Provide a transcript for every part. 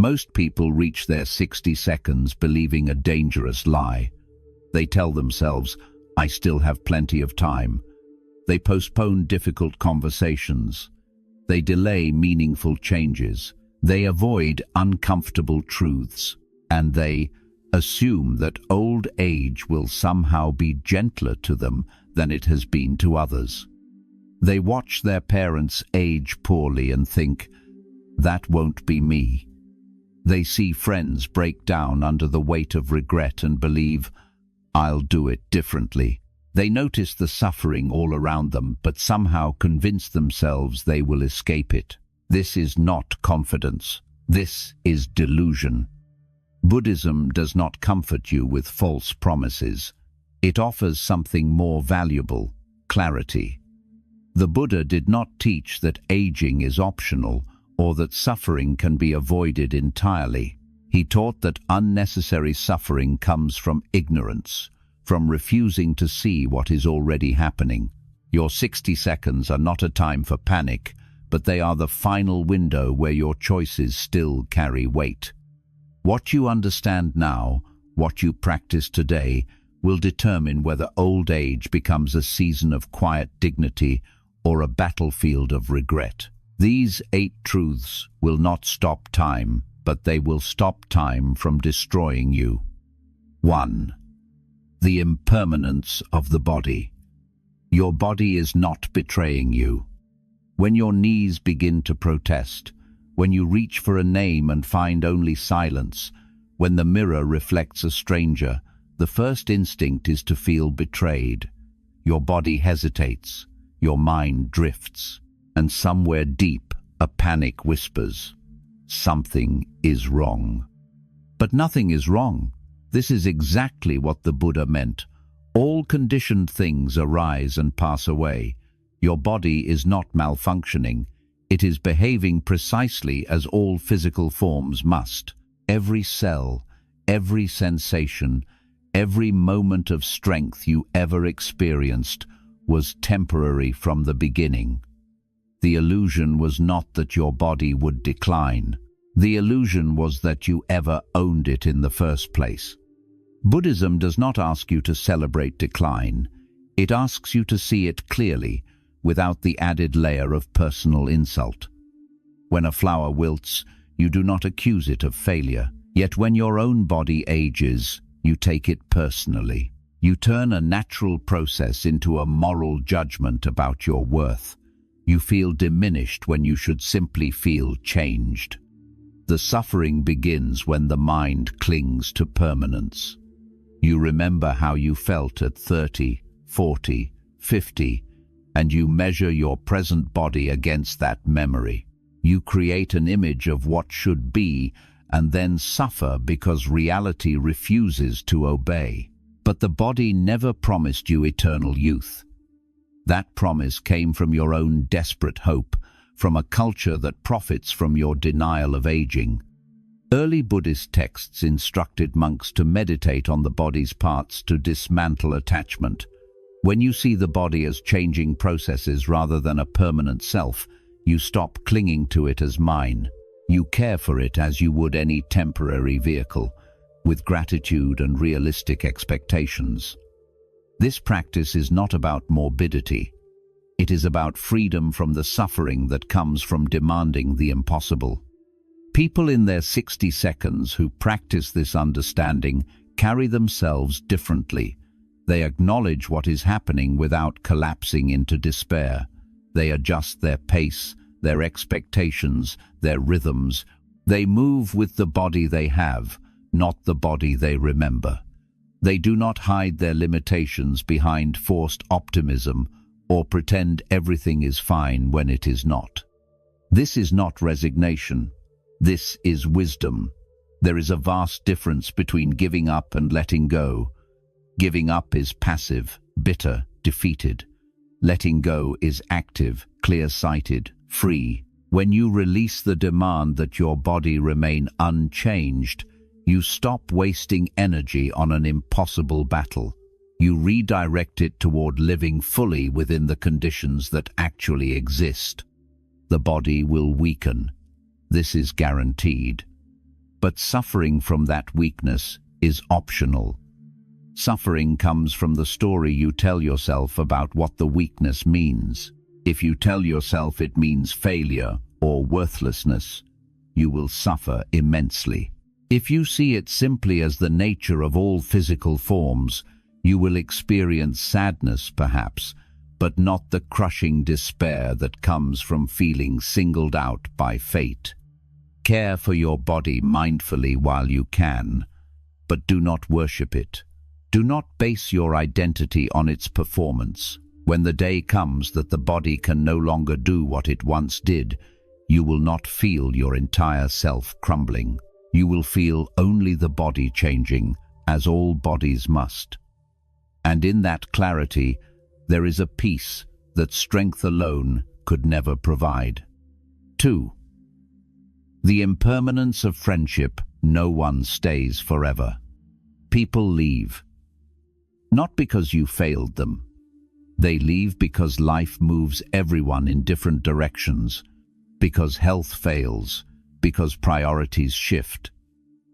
Most people reach their 60 seconds believing a dangerous lie. They tell themselves, "I still have plenty of time." They postpone difficult conversations. They delay meaningful changes. They avoid uncomfortable truths. And they assume that old age will somehow be gentler to them than it has been to others. They watch their parents age poorly and think, "That won't be me." They see friends break down under the weight of regret and believe, "I'll do it differently." They notice the suffering all around them, but somehow convince themselves they will escape it. This is not confidence. This is delusion. Buddhism does not comfort you with false promises. It offers something more valuable: clarity. The Buddha did not teach that aging is optional or that suffering can be avoided entirely. He taught that unnecessary suffering comes from ignorance, from refusing to see what is already happening. Your 60 seconds are not a time for panic, but they are the final window where your choices still carry weight. What you understand now, what you practice today, will determine whether old age becomes a season of quiet dignity or a battlefield of regret. These 8 truths will not stop time, but they will stop time from destroying you. 1. The impermanence of the body. Your body is not betraying you. When your knees begin to protest, when you reach for a name and find only silence, when the mirror reflects a stranger, the first instinct is to feel betrayed. Your body hesitates, your mind drifts, and somewhere deep a panic whispers, "Something is wrong." But nothing is wrong. This is exactly what the Buddha meant. All conditioned things arise and pass away. Your body is not malfunctioning. It is behaving precisely as all physical forms must. Every cell, every sensation, every moment of strength you ever experienced was temporary from the beginning. The illusion was not that your body would decline. The illusion was that you ever owned it in the first place. Buddhism does not ask you to celebrate decline. It asks you to see it clearly, without the added layer of personal insult. When a flower wilts, you do not accuse it of failure. Yet when your own body ages, you take it personally. You turn a natural process into a moral judgment about your worth. You feel diminished when you should simply feel changed. The suffering begins when the mind clings to permanence. You remember how you felt at 30, 40, 50, and you measure your present body against that memory. You create an image of what should be and then suffer because reality refuses to obey. But the body never promised you eternal youth. That promise came from your own desperate hope, from a culture that profits from your denial of aging. Early Buddhist texts instructed monks to meditate on the body's parts to dismantle attachment. When you see the body as changing processes rather than a permanent self, you stop clinging to it as mine. You care for it as you would any temporary vehicle, with gratitude and realistic expectations. This practice is not about morbidity. It is about freedom from the suffering that comes from demanding the impossible. People in their 60 seconds who practice this understanding carry themselves differently. They acknowledge what is happening without collapsing into despair. They adjust their pace, their expectations, their rhythms. They move with the body they have, not the body they remember. They do not hide their limitations behind forced optimism or pretend everything is fine when it is not. This is not resignation. This is wisdom. There is a vast difference between giving up and letting go. Giving up is passive, bitter, defeated. Letting go is active, clear-sighted, free. When you release the demand that your body remain unchanged, you stop wasting energy on an impossible battle. You redirect it toward living fully within the conditions that actually exist. The body will weaken. This is guaranteed. But suffering from that weakness is optional. Suffering comes from the story you tell yourself about what the weakness means. If you tell yourself it means failure or worthlessness, you will suffer immensely. If you see it simply as the nature of all physical forms, you will experience sadness perhaps, but not the crushing despair that comes from feeling singled out by fate. Care for your body mindfully while you can, but do not worship it. Do not base your identity on its performance. When the day comes that the body can no longer do what it once did, you will not feel your entire self crumbling. You will feel only the body changing, as all bodies must. And in that clarity, there is a peace that strength alone could never provide. 2. The impermanence of friendship. No one stays forever. People leave. Not because you failed them. They leave because life moves everyone in different directions, because health fails, because priorities shift,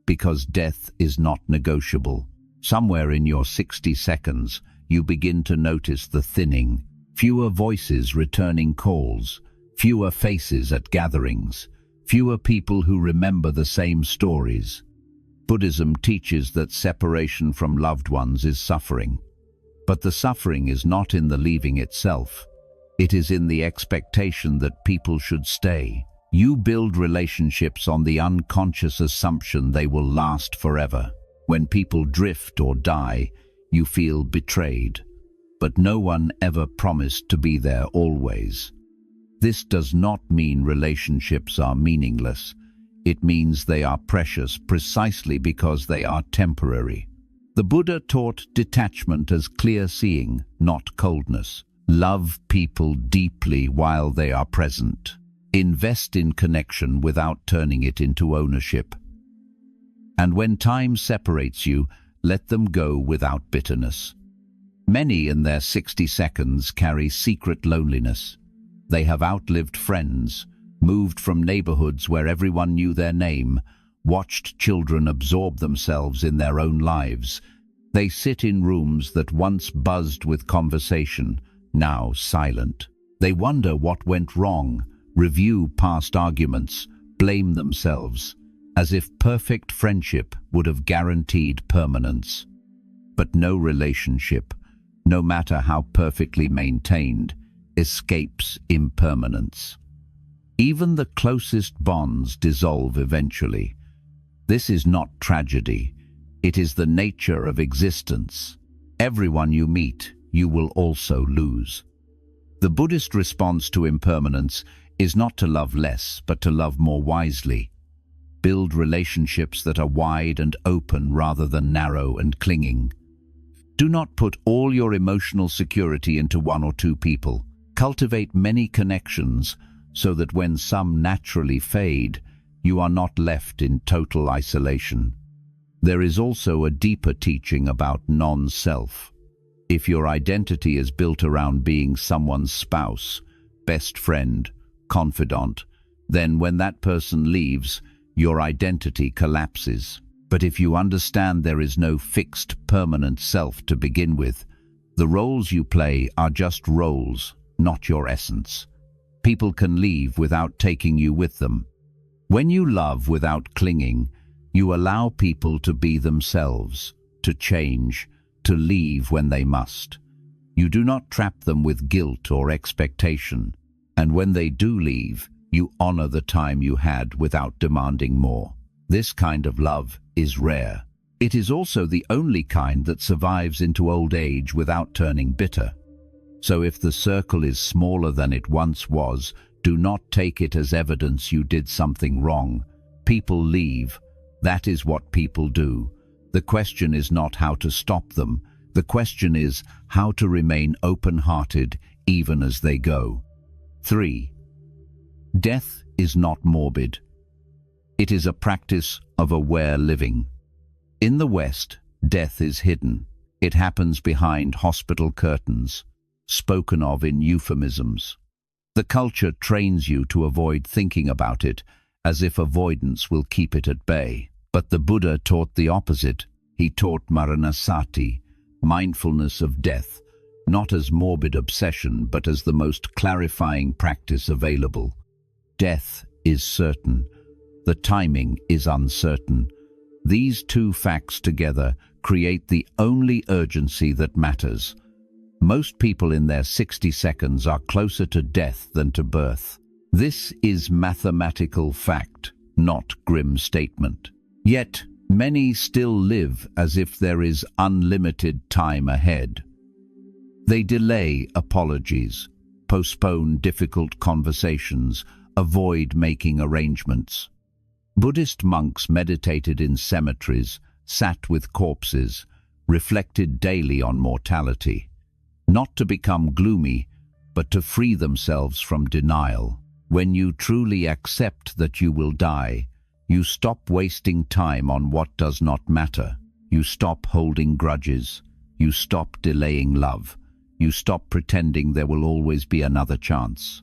because death is not negotiable. Somewhere in your 60 seconds, you begin to notice the thinning, fewer voices returning calls, fewer faces at gatherings, fewer people who remember the same stories. Buddhism teaches that separation from loved ones is suffering. But the suffering is not in the leaving itself. It is in the expectation that people should stay. You build relationships on the unconscious assumption they will last forever. When people drift or die, you feel betrayed. But no one ever promised to be there always. This does not mean relationships are meaningless. It means they are precious precisely because they are temporary. The Buddha taught detachment as clear seeing, not coldness. Love people deeply while they are present. Invest in connection without turning it into ownership. And when time separates you, let them go without bitterness. Many in their 60 seconds carry secret loneliness. They have outlived friends, moved from neighborhoods where everyone knew their name, watched children absorb themselves in their own lives. They sit in rooms that once buzzed with conversation, now silent. They wonder what went wrong, review past arguments, blame themselves, as if perfect friendship would have guaranteed permanence. But no relationship, no matter how perfectly maintained, escapes impermanence. Even the closest bonds dissolve eventually. This is not tragedy. It is the nature of existence. Everyone you meet, you will also lose. The Buddhist response to impermanence is not to love less, but to love more wisely. Build relationships that are wide and open rather than narrow and clinging. Do not put all your emotional security into one or two people. Cultivate many connections so that when some naturally fade, you are not left in total isolation. There is also a deeper teaching about non-self. If your identity is built around being someone's spouse, best friend, confidant, then when that person leaves, your identity collapses. But if you understand there is no fixed, permanent self to begin with, the roles you play are just roles, not your essence. People can leave without taking you with them. When you love without clinging, you allow people to be themselves, to change, to leave when they must. You do not trap them with guilt or expectation, and when they do leave, you honor the time you had without demanding more. This kind of love is rare. It is also the only kind that survives into old age without turning bitter. So if the circle is smaller than it once was, do not take it as evidence you did something wrong. People leave. That is what people do. The question is not how to stop them. The question is how to remain open-hearted even as they go. 3. Death is not morbid. It is a practice of aware living. In the West, death is hidden. It happens behind hospital curtains, spoken of in euphemisms. The culture trains you to avoid thinking about it, as if avoidance will keep it at bay. But the Buddha taught the opposite. He taught maranasati, mindfulness of death, not as morbid obsession but as the most clarifying practice available. Death is certain. The timing is uncertain. These two facts together create the only urgency that matters. Most people in their 60 seconds are closer to death than to birth. This is mathematical fact, not grim statement. Yet, many still live as if there is unlimited time ahead. They delay apologies, postpone difficult conversations, avoid making arrangements. Buddhist monks meditated in cemeteries, sat with corpses, reflected daily on mortality, not to become gloomy, but to free themselves from denial. When you truly accept that you will die, you stop wasting time on what does not matter. You stop holding grudges. You stop delaying love. You stop pretending there will always be another chance.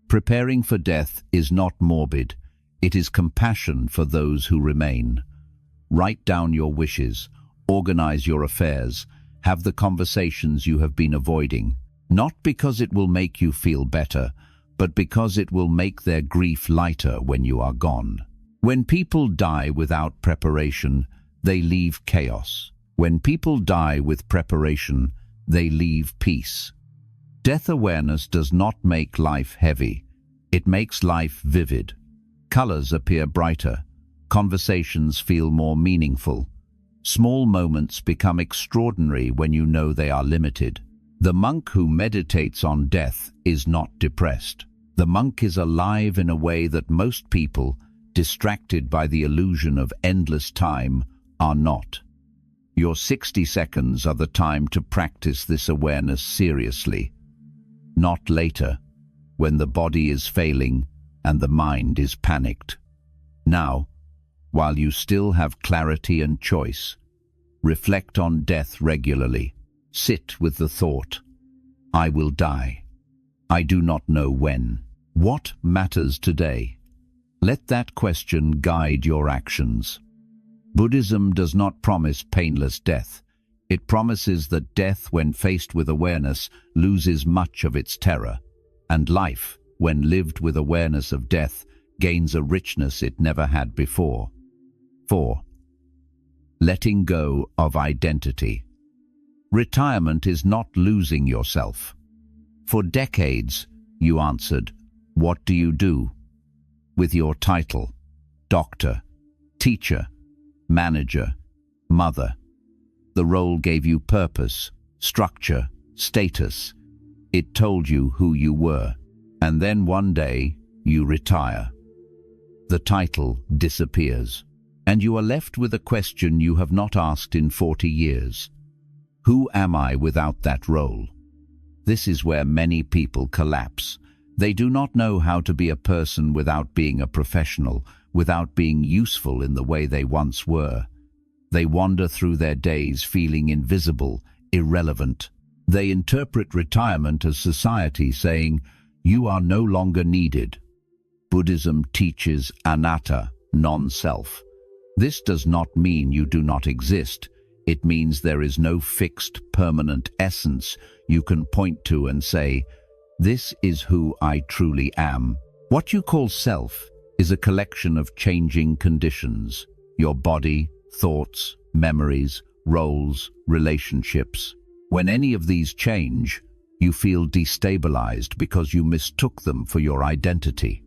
Preparing for death is not morbid. It is compassion for those who remain. Write down your wishes, organize your affairs, have the conversations you have been avoiding, not because it will make you feel better, but because it will make their grief lighter when you are gone. When people die without preparation, they leave chaos. When people die with preparation, they leave peace. Death awareness does not make life heavy. It makes life vivid. Colors appear brighter. Conversations feel more meaningful. Small moments become extraordinary when you know they are limited. The monk who meditates on death is not depressed. The monk is alive in a way that most people, distracted by the illusion of endless time, are not. Your 60 seconds are the time to practice this awareness seriously. Not later, when the body is failing and the mind is panicked. Now, while you still have clarity and choice, reflect on death regularly. Sit with the thought, I will die. I do not know when. What matters today? Let that question guide your actions. Buddhism does not promise painless death. It promises that death, when faced with awareness, loses much of its terror, and life, when lived with awareness of death, gains a richness it never had before. 4. Letting go of identity. Retirement is not losing yourself. For decades, you answered, "What do you do?" with your title, doctor, teacher, manager, mother. The role gave you purpose, structure, status. It told you who you were. And then one day, you retire. The title disappears, and you are left with a question you have not asked in 40 years. Who am I without that role? This is where many people collapse. They do not know how to be a person without being a professional, without being useful in the way they once were. They wander through their days feeling invisible, irrelevant. They interpret retirement as society saying, "You are no longer needed." Buddhism teaches anatta, non-self. This does not mean you do not exist. It means there is no fixed, permanent essence you can point to and say, "This is who I truly am." What you call self is a collection of changing conditions. Your body, thoughts, memories, roles, relationships. When any of these change, you feel destabilized because you mistook them for your identity.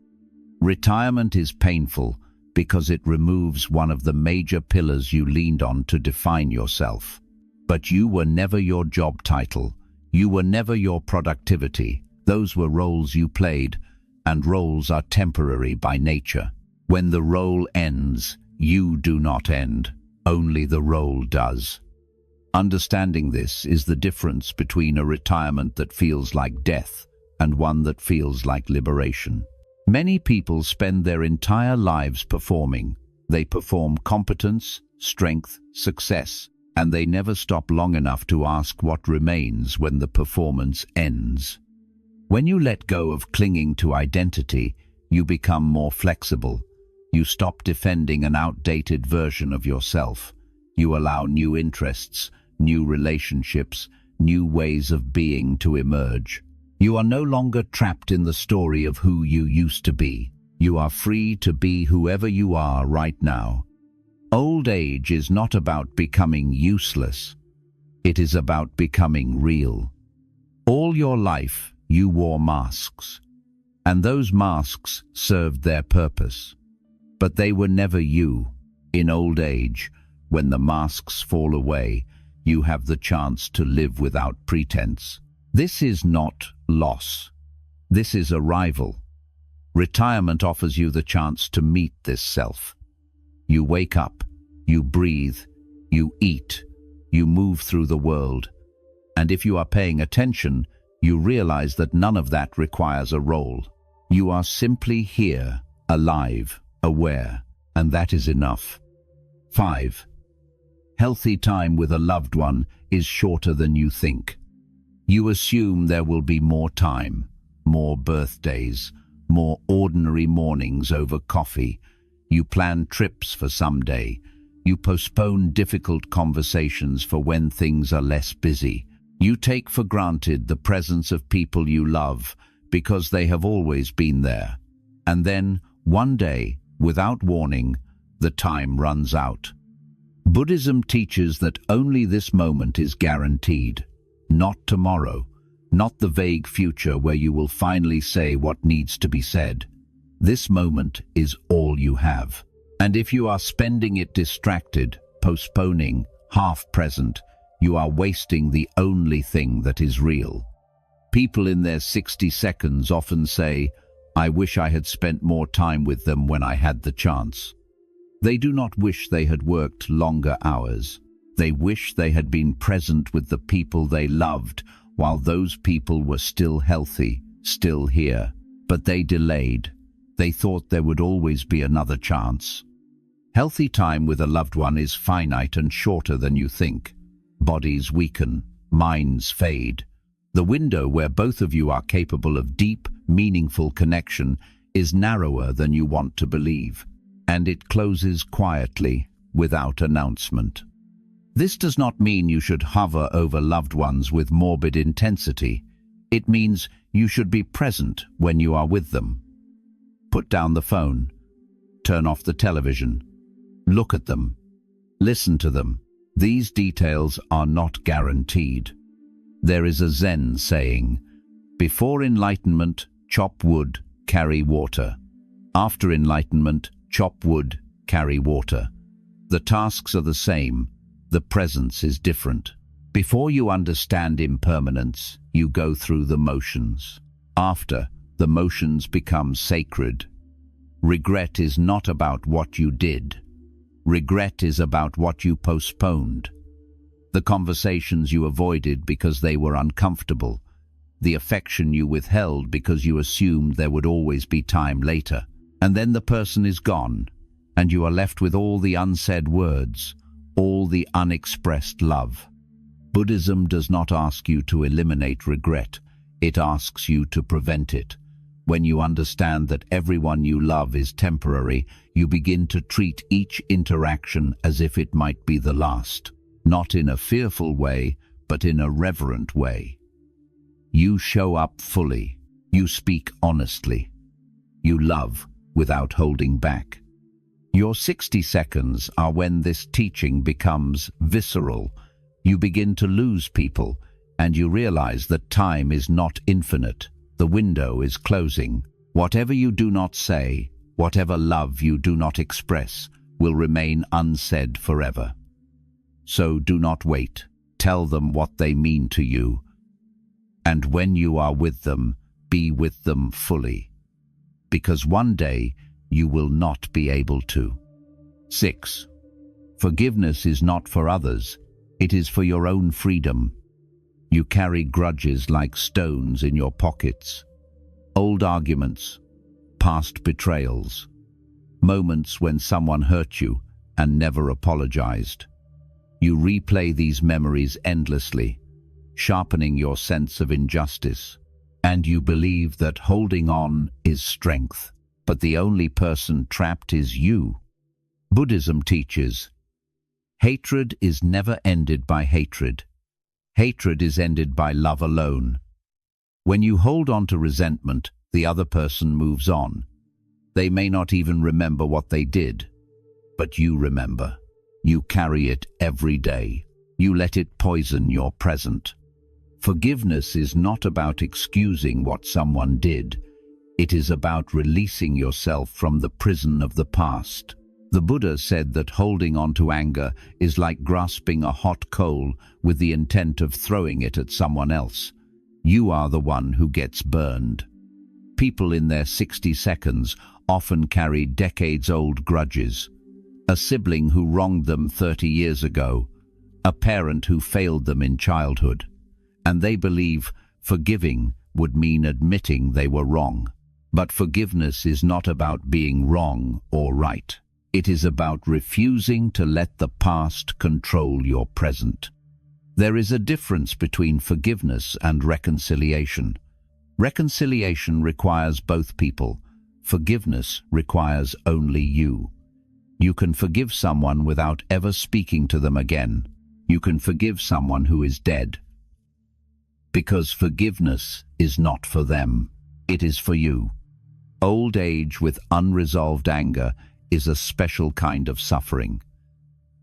Retirement is painful because it removes one of the major pillars you leaned on to define yourself. But you were never your job title. You were never your productivity. Those were roles you played, and roles are temporary by nature. When the role ends, you do not end. Only the role does. Understanding this is the difference between a retirement that feels like death and one that feels like liberation. Many people spend their entire lives performing. They perform competence, strength, success, and they never stop long enough to ask what remains when the performance ends. When you let go of clinging to identity, you become more flexible. You stop defending an outdated version of yourself. You allow new interests, new relationships, new ways of being to emerge. You are no longer trapped in the story of who you used to be. You are free to be whoever you are right now. Old age is not about becoming useless. It is about becoming real. All your life, you wore masks, and those masks served their purpose. But they were never you. In old age, when the masks fall away, you have the chance to live without pretense. This is not loss. This is arrival. Retirement offers you the chance to meet this self. You wake up, you breathe, you eat, you move through the world. And if you are paying attention, you realize that none of that requires a role. You are simply here, alive, aware, and that is enough. 5. Healthy time with a loved one is shorter than you think. You assume there will be more time, more birthdays, more ordinary mornings over coffee. You plan trips for someday. You postpone difficult conversations for when things are less busy. You take for granted the presence of people you love because they have always been there. And then, one day, without warning, the time runs out. Buddhism teaches that only this moment is guaranteed, not tomorrow, not the vague future where you will finally say what needs to be said. This moment is all you have. And if you are spending it distracted, postponing, half present, you are wasting the only thing that is real. People in their 60 seconds often say, "I wish I had spent more time with them when I had the chance." They do not wish they had worked longer hours. They wish they had been present with the people they loved while those people were still healthy, still here. But they delayed. They thought there would always be another chance. Healthy time with a loved one is finite and shorter than you think. Bodies weaken, minds fade. The window where both of you are capable of deep, meaningful connection is narrower than you want to believe, and it closes quietly, without announcement. This does not mean you should hover over loved ones with morbid intensity. It means you should be present when you are with them. Put down the phone. Turn off the television. Look at them. Listen to them. These details are not guaranteed. There is a Zen saying, "Before enlightenment, chop wood, carry water. After enlightenment, chop wood, carry water." The tasks are the same. The presence is different. Before you understand impermanence, you go through the motions. After, the motions become sacred. Regret is not about what you did. Regret is about what you postponed. The conversations you avoided because they were uncomfortable. The affection you withheld because you assumed there would always be time later. And then the person is gone, and you are left with all the unsaid words, all the unexpressed love. Buddhism does not ask you to eliminate regret. It asks you to prevent it. When you understand that everyone you love is temporary, you begin to treat each interaction as if it might be the last. Not in a fearful way, but in a reverent way. You show up fully. You speak honestly. You love without holding back. Your 60 seconds are when this teaching becomes visceral. You begin to lose people, and you realize that time is not infinite. The window is closing. Whatever you do not say, whatever love you do not express, will remain unsaid forever. So do not wait. Tell them what they mean to you. And when you are with them, be with them fully. Because one day, you will not be able to. 6. Forgiveness is not for others. It is for your own freedom. You carry grudges like stones in your pockets. Old arguments, past betrayals, moments when someone hurt you and never apologized. You replay these memories endlessly, sharpening your sense of injustice, and you believe that holding on is strength. but the only person trapped is you. Buddhism teaches, hatred is never ended by hatred. Hatred is ended by love alone. When you hold on to resentment, the other person moves on. They may not even remember what they did, but you remember. You carry it every day. You let it poison your present. Forgiveness is not about excusing what someone did. It is about releasing yourself from the prison of the past. The Buddha said that holding on to anger is like grasping a hot coal with the intent of throwing it at someone else. You are the one who gets burned. People in their 60 seconds often carry decades-old grudges. A sibling who wronged them 30 years ago, a parent who failed them in childhood, and they believe forgiving would mean admitting they were wrong. But forgiveness is not about being wrong or right. It is about refusing to let the past control your present. There is a difference between forgiveness and reconciliation. Reconciliation requires both people. Forgiveness requires only you. You can forgive someone without ever speaking to them again. You can forgive someone who is dead. Because forgiveness is not for them. It is for you. Old age with unresolved anger is a special kind of suffering.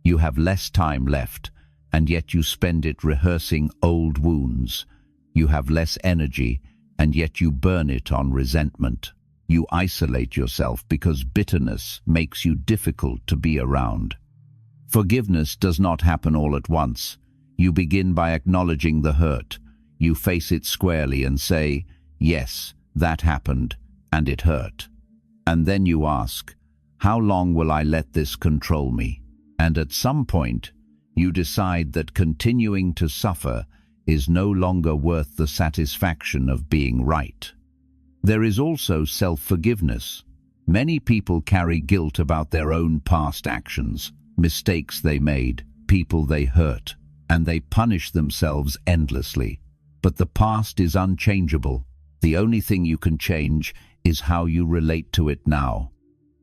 You have less time left, and yet you spend it rehearsing old wounds. You have less energy, and yet you burn it on resentment. You isolate yourself because bitterness makes you difficult to be around. Forgiveness does not happen all at once. You begin by acknowledging the hurt. You face it squarely and say, yes, that happened, and it hurt. And then you ask, how long will I let this control me? And at some point, you decide that continuing to suffer is no longer worth the satisfaction of being right. There is also self-forgiveness. Many people carry guilt about their own past actions, mistakes they made, people they hurt, and they punish themselves endlessly. But the past is unchangeable. The only thing you can change is how you relate to it now.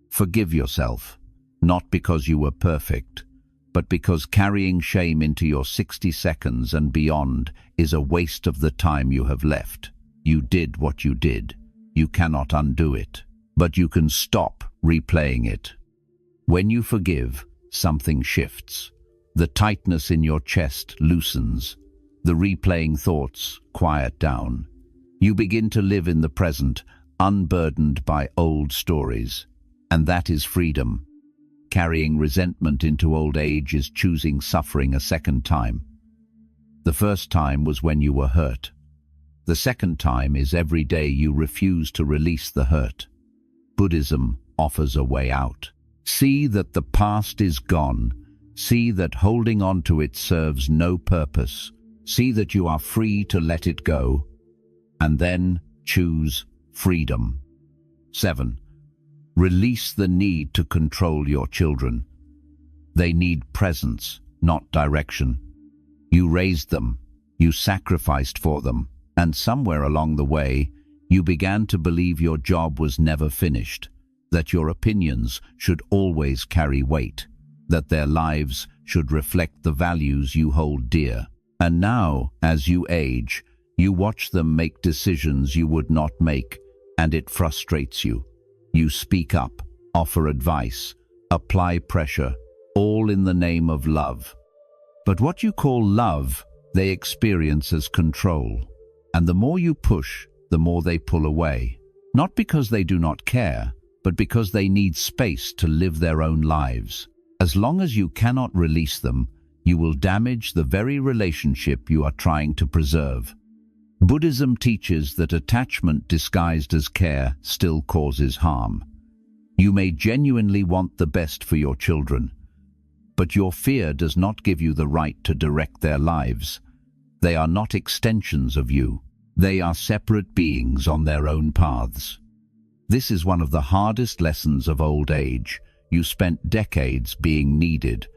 Forgive yourself, not because you were perfect, but because carrying shame into your 60 seconds and beyond is a waste of the time you have left. You did what you did. You cannot undo it, but you can stop replaying it. When you forgive, something shifts. The tightness in your chest loosens. The replaying thoughts quiet down. You begin to live in the present, unburdened by old stories. And that is freedom. Carrying resentment into old age is choosing suffering a second time. The first time was when you were hurt. The second time is every day you refuse to release the hurt. Buddhism offers a way out. See that the past is gone. See that holding on to it serves no purpose. See that you are free to let it go. And then choose freedom. 7. Release the need to control your children. They need presence, not direction. You raised them, you sacrificed for them, and somewhere along the way, you began to believe your job was never finished, that your opinions should always carry weight, that their lives should reflect the values you hold dear. And now, as you age, you watch them make decisions you would not make, and it frustrates you. You speak up, offer advice, apply pressure, all in the name of love. But what you call love, they experience as control. And the more you push, the more they pull away. Not because they do not care, but because they need space to live their own lives. As long as you cannot release them, you will damage the very relationship you are trying to preserve. Buddhism teaches that attachment disguised as care still causes harm. You may genuinely want the best for your children, but your fear does not give you the right to direct their lives. They are not extensions of you. They are separate beings on their own paths. This is one of the hardest lessons of old age. You spent decades being needed.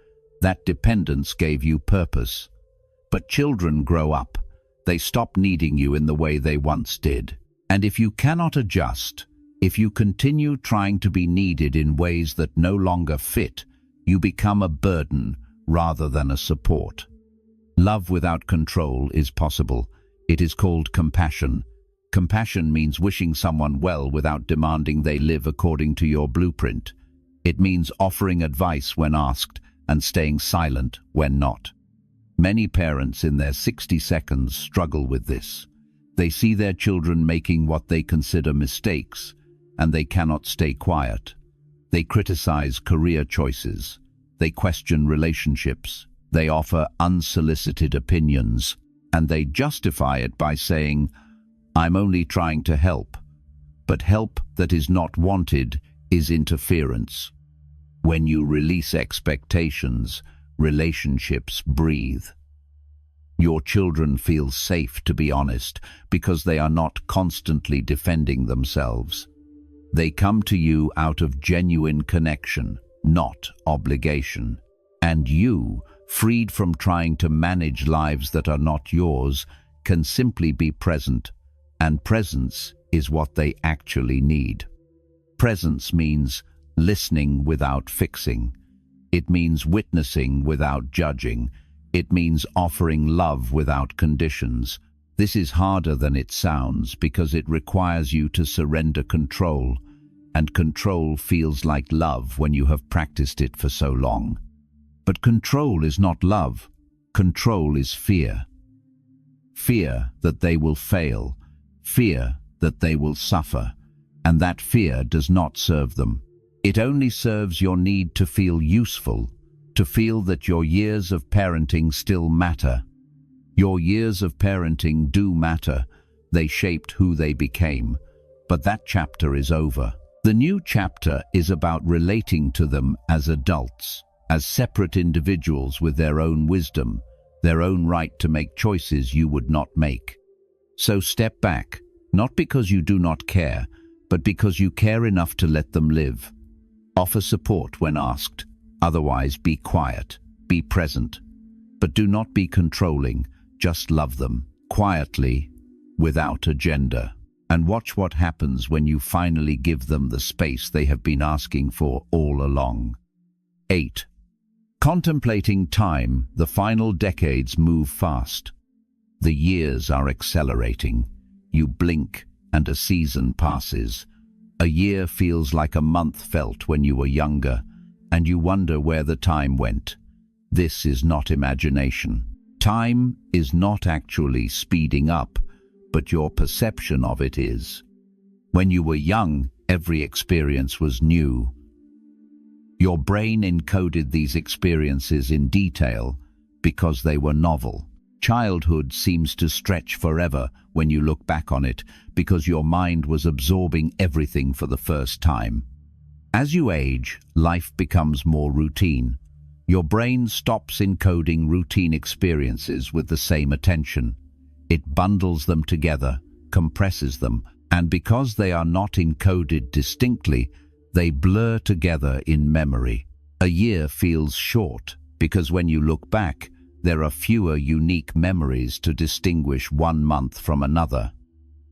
That dependence gave you purpose. But children grow up. They stop needing you in the way they once did. And if you cannot adjust, If you continue trying to be needed in ways that no longer fit, you become a burden rather than a support. Love without control is possible. It is called compassion. Compassion means wishing someone well without demanding they live according to your blueprint. It means offering advice when asked and staying silent when not. Many parents in their 60 seconds struggle with this. They see their children making what they consider mistakes, and they cannot stay quiet. They criticize career choices. They question relationships. They offer unsolicited opinions, and they justify it by saying, "I'm only trying to help." But help that is not wanted is interference. When you release expectations, relationships breathe. Your children feel safe to be honest because they are not constantly defending themselves. They come to you out of genuine connection, not obligation. And you, freed from trying to manage lives that are not yours, can simply be present. And presence is what they actually need. Presence means listening without fixing. It means witnessing without judging. It means offering love without conditions. This is harder than it sounds because it requires you to surrender control, and control feels like love when you have practiced it for so long. But control is not love. Control is fear. Fear that they will fail. Fear that they will suffer. And that fear does not serve them. It only serves your need to feel useful, to feel that your years of parenting still matter. Your years of parenting do matter. They shaped who they became. But that chapter is over. The new chapter is about relating to them as adults, as separate individuals with their own wisdom, their own right to make choices you would not make. So step back, not because you do not care, but because you care enough to let them live. Offer support when asked. Otherwise, be quiet, be present. But do not be controlling, just love them, quietly, without agenda. And watch what happens when you finally give them the space they have been asking for all along. 8. Contemplating time, the final decades move fast. The years are accelerating. You blink and a season passes. A year feels like a month felt when you were younger, and you wonder where the time went. This is not imagination. Time is not actually speeding up, but your perception of it is. When you were young, every experience was new. Your brain encoded these experiences in detail because they were novel. Childhood seems to stretch forever when you look back on it because your mind was absorbing everything for the first time. As you age, life becomes more routine. Your brain stops encoding routine experiences with the same attention. It bundles them together, compresses them, and because they are not encoded distinctly, they blur together in memory. A year feels short because when you look back, there are fewer unique memories to distinguish one month from another.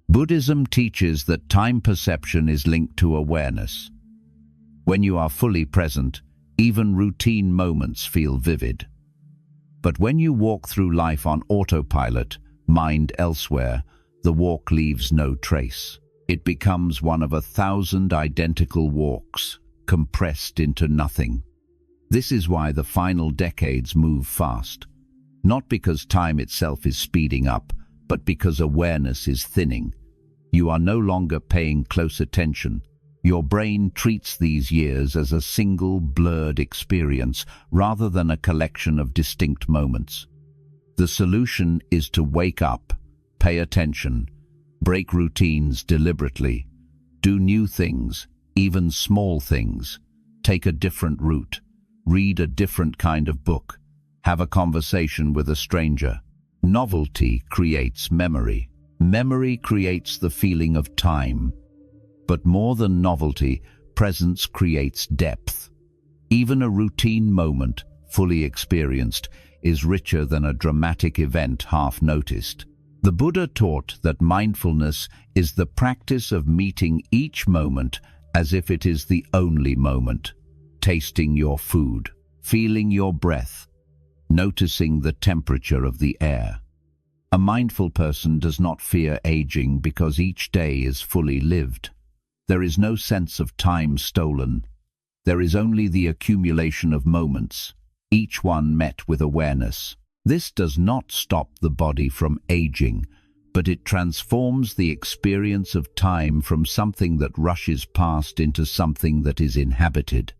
Buddhism teaches that time perception is linked to awareness. When you are fully present, even routine moments feel vivid. But when you walk through life on autopilot, mind elsewhere, the walk leaves no trace. It becomes one of 1,000 identical walks, compressed into nothing. This is why the final decades move fast. Not because time itself is speeding up, but because awareness is thinning. You are no longer paying close attention. Your brain treats these years as a single blurred experience rather than a collection of distinct moments. The solution is to wake up, pay attention, break routines deliberately, do new things, even small things, take a different route, read a different kind of book, have a conversation with a stranger. Novelty creates memory. Memory creates the feeling of time. But more than novelty, presence creates depth. Even a routine moment, fully experienced, is richer than a dramatic event half noticed. The Buddha taught that mindfulness is the practice of meeting each moment as if it is the only moment, tasting your food, feeling your breath, noticing the temperature of the air. A mindful person does not fear aging because each day is fully lived. There is no sense of time stolen. There is only the accumulation of moments, each one met with awareness. This does not stop the body from aging, but it transforms the experience of time from something that rushes past into something that is inhabited.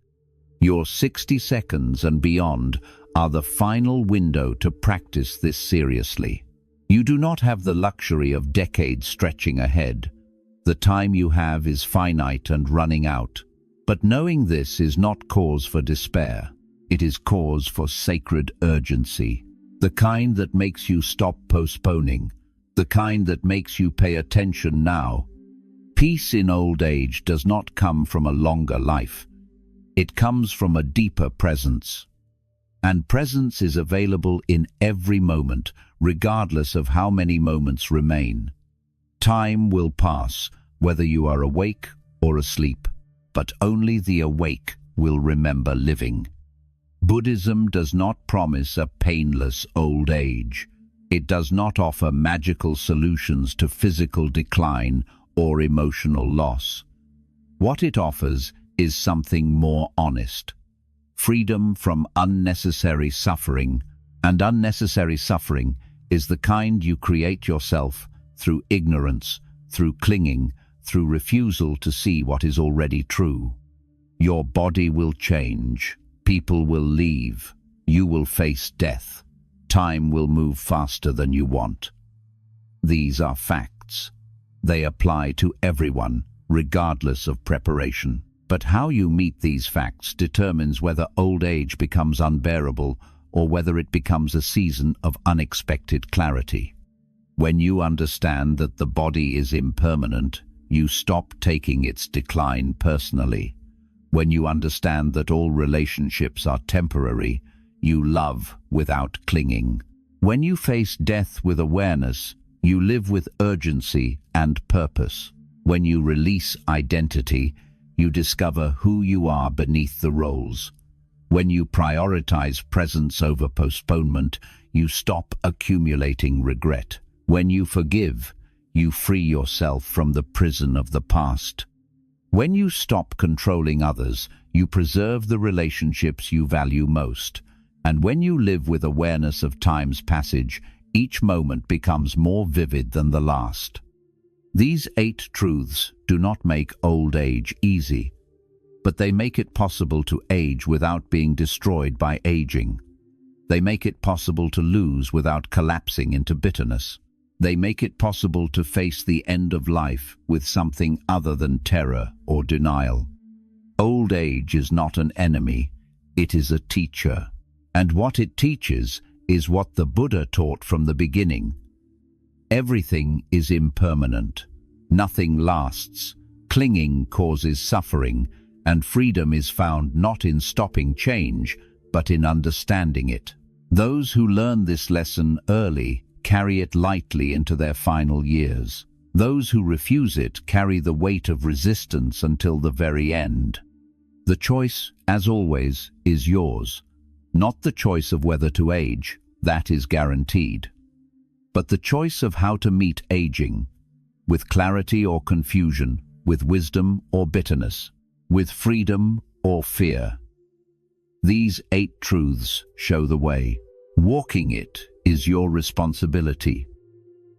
Your 60 seconds and beyond are the final window to practice this seriously. You do not have the luxury of decades stretching ahead. The time you have is finite and running out. But knowing this is not cause for despair. It is cause for sacred urgency. The kind that makes you stop postponing. The kind that makes you pay attention now. Peace in old age does not come from a longer life. It comes from a deeper presence. And presence is available in every moment, regardless of how many moments remain. Time will pass, whether you are awake or asleep, but only the awake will remember living. Buddhism does not promise a painless old age. It does not offer magical solutions to physical decline or emotional loss. What it offers is something more honest. Freedom from unnecessary suffering, and unnecessary suffering is the kind you create yourself through ignorance, through clinging, through refusal to see what is already true. Your body will change, people will leave, you will face death, time will move faster than you want. These are facts. They apply to everyone, regardless of preparation. But how you meet these facts determines whether old age becomes unbearable or whether it becomes a season of unexpected clarity. When you understand that the body is impermanent, you stop taking its decline personally. When you understand that all relationships are temporary, you love without clinging. When you face death with awareness, you live with urgency and purpose. When you release identity, you discover who you are beneath the roles. When you prioritize presence over postponement, you stop accumulating regret. When you forgive, you free yourself from the prison of the past. When you stop controlling others, you preserve the relationships you value most. And when you live with awareness of time's passage, each moment becomes more vivid than the last. These 8 truths do not make old age easy, but they make it possible to age without being destroyed by aging. They make it possible to lose without collapsing into bitterness. They make it possible to face the end of life with something other than terror or denial. Old age is not an enemy, it is a teacher. And what it teaches is what the Buddha taught from the beginning. Everything is impermanent. Nothing lasts. Clinging causes suffering, and freedom is found not in stopping change, but in understanding it. Those who learn this lesson early carry it lightly into their final years. Those who refuse it carry the weight of resistance until the very end. The choice, as always, is yours. Not the choice of whether to age, that is guaranteed. But the choice of how to meet aging, with clarity or confusion, with wisdom or bitterness, with freedom or fear. These 8 truths show the way. Walking it is your responsibility.